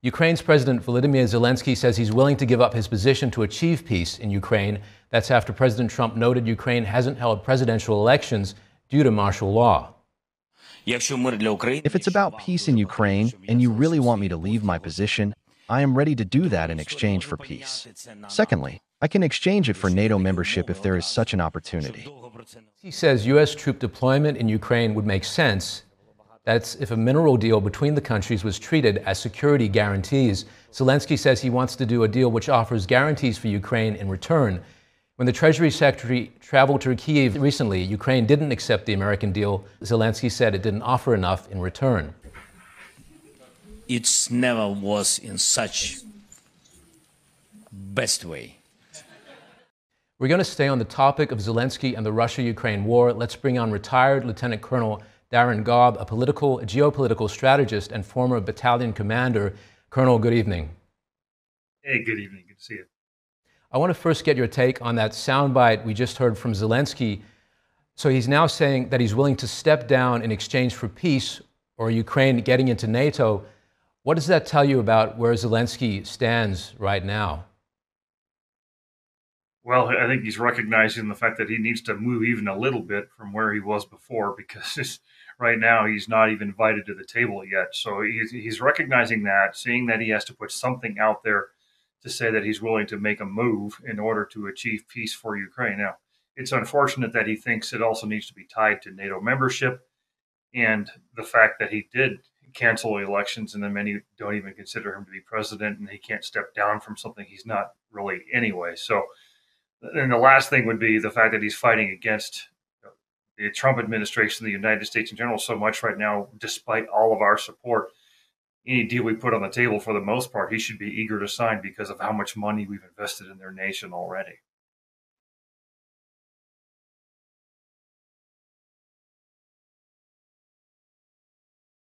Ukraine's President Volodymyr Zelensky says he's willing to give up his position to achieve peace in Ukraine. That's after President Trump noted Ukraine hasn't held presidential elections due to martial law. If it's about peace in Ukraine and you really want me to leave my position, I am ready to do that in exchange for peace. Secondly, I can exchange it for NATO membership if there is such an opportunity. He says U.S. troop deployment in Ukraine would make sense. That's if a mineral deal between the countries was treated as security guarantees. Zelensky says he wants to do a deal which offers guarantees for Ukraine in return. When the Treasury Secretary traveled to Kyiv recently, Ukraine didn't accept the American deal. Zelensky said it didn't offer enough in return. It never was in such best way. We're going to stay on the topic of Zelensky and the Russia-Ukraine war. Let's bring on retired Lieutenant Colonel Darren Gobb, a geopolitical strategist and former battalion commander. Colonel, good evening. Hey, good evening. Good to see you. I want to first get your take on that soundbite we just heard from Zelensky. So he's now saying that he's willing to step down in exchange for peace or Ukraine getting into NATO. What does that tell you about where Zelensky stands right now? Well, I think he's recognizing the fact that he needs to move even a little bit from where he was before, because right now he's not even invited to the table yet. So he's recognizing that, seeing that he has to put something out there to say that he's willing to make a move in order to achieve peace for Ukraine. Now, it's unfortunate that he thinks it also needs to be tied to NATO membership, and the fact that he did cancel elections and then many don't even consider him to be president, and he can't step down from something he's not really anyway. So, and the last thing would be the fact that he's fighting against the Trump administration, the United States in general, so much right now, despite all of our support. Any deal we put on the table, for the most part, he should be eager to sign because of how much money we've invested in their nation already.